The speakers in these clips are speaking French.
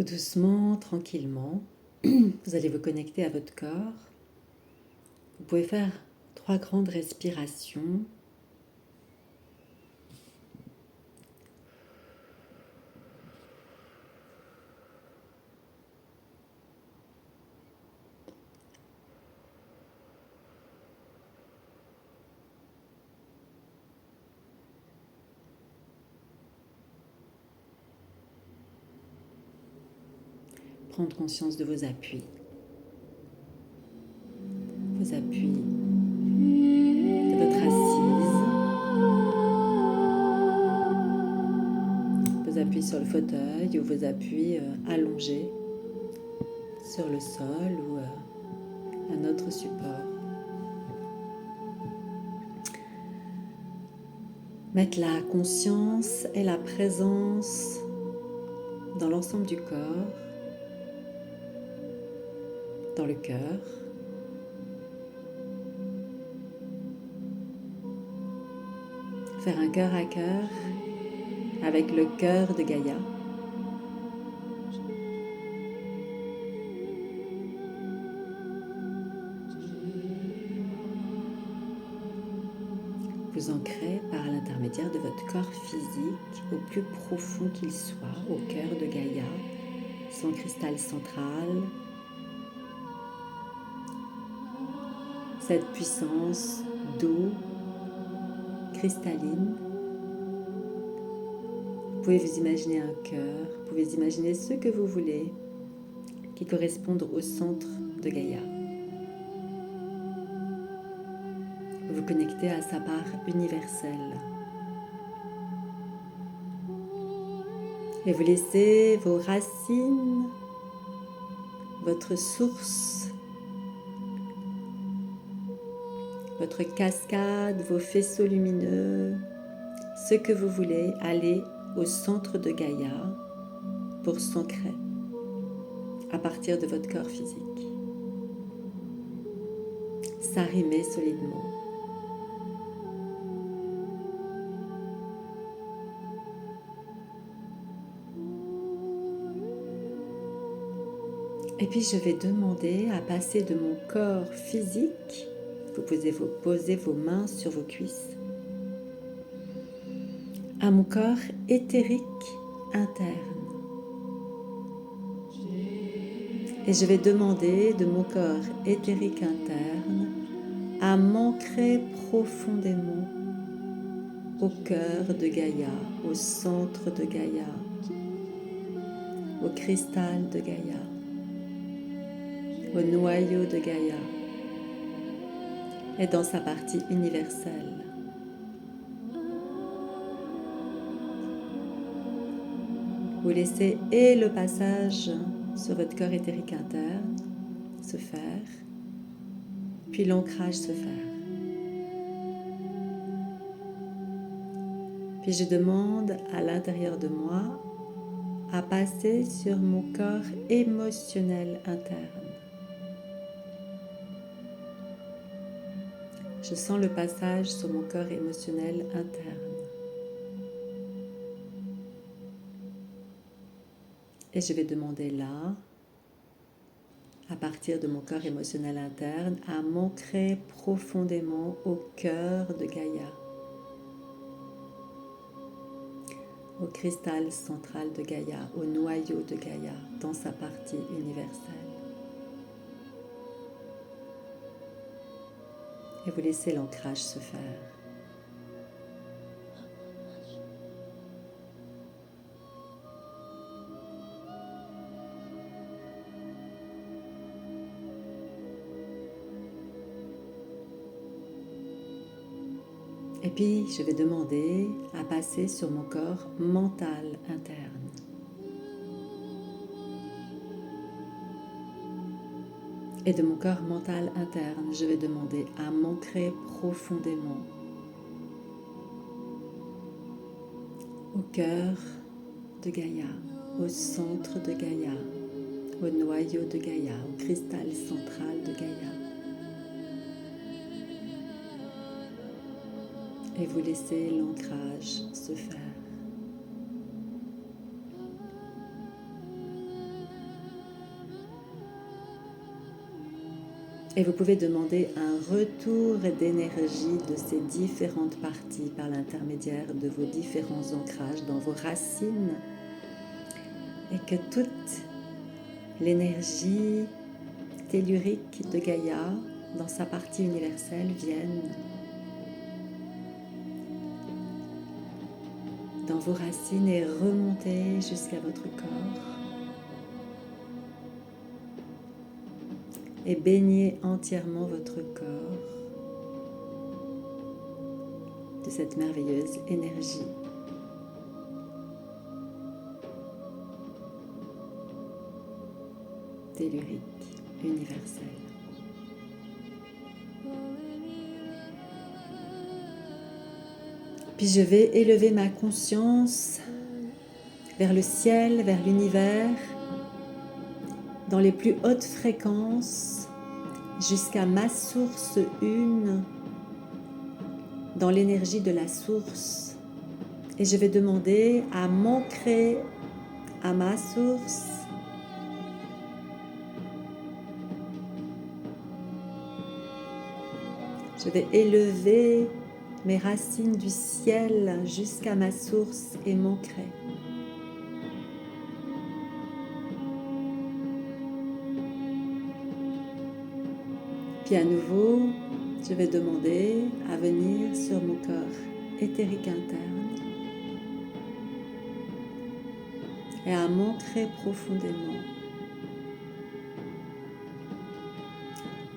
Tout doucement, tranquillement, vous allez vous connecter à votre corps. Vous pouvez faire 3 grandes respirations. Prendre conscience de vos appuis. Vos appuis de votre assise. Vos appuis sur le fauteuil ou vos appuis allongés sur le sol ou un autre support. Mettre la conscience et la présence dans l'ensemble du corps, dans le cœur. Faire un cœur à cœur avec le cœur de Gaïa. Vous ancrez par l'intermédiaire de votre corps physique au plus profond qu'il soit, au cœur de Gaïa, son cristal central. Cette puissance d'eau cristalline. Vous pouvez vous imaginer un cœur, vous pouvez imaginer ce que vous voulez qui correspondent au centre de Gaïa. Vous vous connectez à sa part universelle. Et vous laissez vos racines, votre source, votre cascade, vos faisceaux lumineux, ce que vous voulez, aller au centre de Gaïa pour s'ancrer à partir de votre corps physique. S'arrimer solidement. Et puis je vais demander à passer de mon corps physique, vous posez vos mains sur vos cuisses, à mon corps éthérique interne. Et je vais demander de mon corps éthérique interne à m'ancrer profondément au cœur de Gaïa, au centre de Gaïa, au cristal de Gaïa, au noyau de Gaïa et dans sa partie universelle. Vous laissez et le passage sur votre corps éthérique interne se faire, puis l'ancrage se faire. Puis je demande à l'intérieur de moi à passer sur mon corps émotionnel interne. Je sens le passage sur mon corps émotionnel interne. Et je vais demander là, à partir de mon corps émotionnel interne, à m'ancrer profondément au cœur de Gaïa, au cristal central de Gaïa, au noyau de Gaïa, dans sa partie universelle. Et vous laissez l'ancrage se faire. Et puis, je vais demander à passer sur mon corps mental interne. Et de mon corps mental interne, je vais demander à m'ancrer profondément au cœur de Gaïa, au centre de Gaïa, au noyau de Gaïa, au cristal central de Gaïa. Et vous laissez l'ancrage se faire. Et vous pouvez demander un retour d'énergie de ces différentes parties par l'intermédiaire de vos différents ancrages dans vos racines et que toute l'énergie tellurique de Gaïa dans sa partie universelle vienne dans vos racines et remonter jusqu'à votre corps et baigner entièrement votre corps de cette merveilleuse énergie. Tellurique, universelle. Puis je vais élever ma conscience vers le ciel, vers l'univers, dans les plus hautes fréquences, jusqu'à ma source une, dans l'énergie de la source. Et je vais demander à m'ancrer à ma source. Je vais élever mes racines du ciel jusqu'à ma source et m'ancrer. Puis à nouveau, je vais demander à venir sur mon corps éthérique interne et à m'ancrer profondément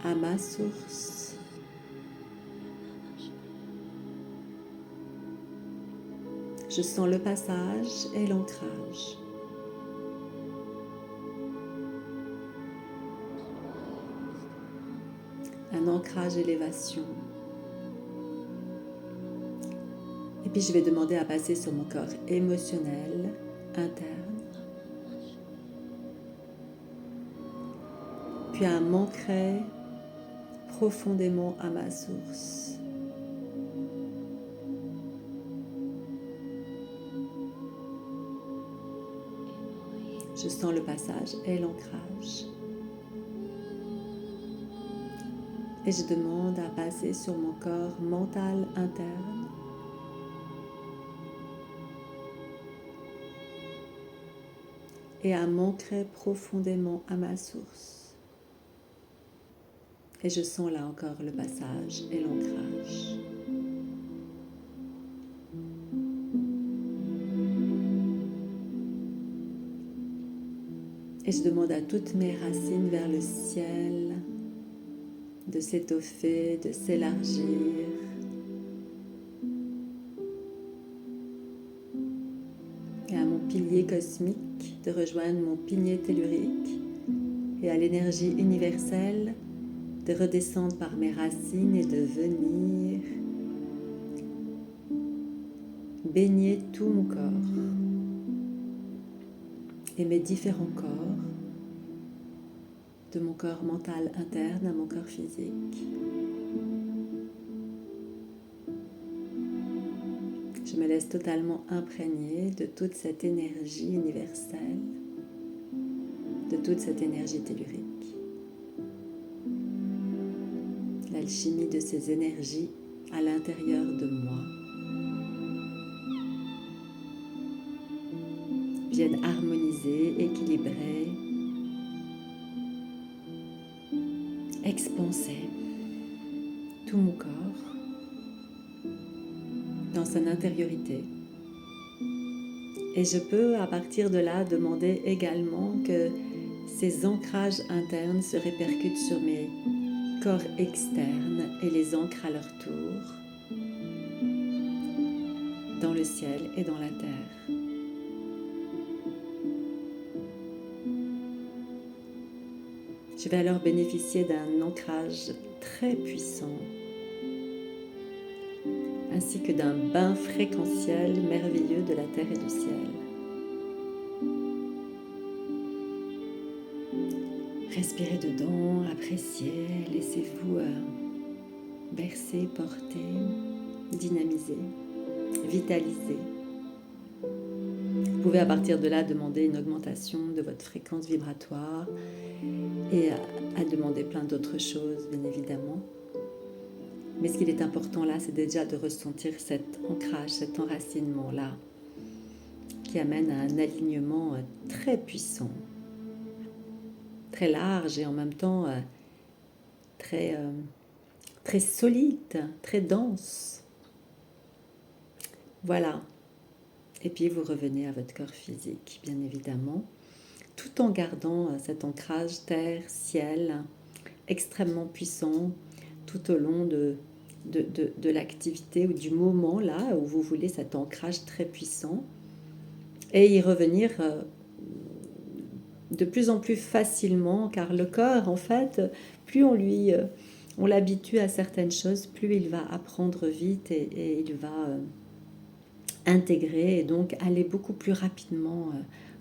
à ma source. Je sens le passage et l'ancrage. Un ancrage élévation. Et puis je vais demander à passer sur mon corps émotionnel interne. Puis à m'ancrer profondément à ma source. Je sens le passage et l'ancrage. Et je demande à passer sur mon corps mental interne. Et à m'ancrer profondément à ma source. Et je sens là encore le passage et l'ancrage. Et je demande à toutes mes racines vers le ciel de s'étoffer, de s'élargir. Et à mon pilier cosmique de rejoindre mon pilier tellurique et à l'énergie universelle de redescendre par mes racines et de venir baigner tout mon corps et mes différents corps, de mon corps mental interne à mon corps physique. Je me laisse totalement imprégner de toute cette énergie universelle, de toute cette énergie tellurique. L'alchimie de ces énergies à l'intérieur de moi viennent harmoniser, équilibrer, expanser tout mon corps dans son intériorité. Et je peux à partir de là demander également que ces ancrages internes se répercutent sur mes corps externes et les ancrent à leur tour dans le ciel et dans la terre. Je vais alors bénéficier d'un ancrage très puissant ainsi que d'un bain fréquentiel merveilleux de la terre et du ciel. Respirez dedans, appréciez, laissez-vous bercer, porter, dynamiser, vitaliser pouvez à partir de là demander une augmentation de votre fréquence vibratoire et à demander plein d'autres choses, bien évidemment. Mais ce qu'il est important là, c'est déjà de ressentir cet ancrage, cet enracinement-là, qui amène à un alignement très puissant, très large et en même temps très, très solide, très dense. Voilà. Et puis vous revenez à votre corps physique, bien évidemment, tout en gardant cet ancrage terre-ciel extrêmement puissant tout au long de l'activité ou du moment là où vous voulez cet ancrage très puissant et y revenir de plus en plus facilement, car le corps, en fait, plus on l'habitue à certaines choses, plus il va apprendre vite et il va intégrer et donc aller beaucoup plus rapidement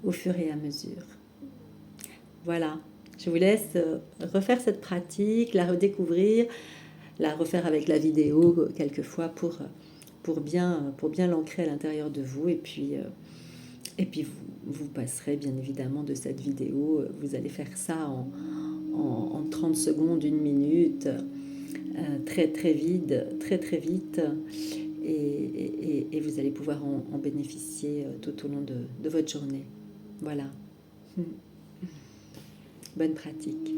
au fur et à mesure. Voilà, je vous laisse refaire cette pratique, la redécouvrir, la refaire avec la vidéo quelquefois pour bien l'ancrer à l'intérieur de vous et puis vous passerez bien évidemment de cette vidéo, vous allez faire ça en 30 secondes, 1 minute, très très vite, et vous allez pouvoir en bénéficier tout au long de votre journée. Voilà. Bonne pratique.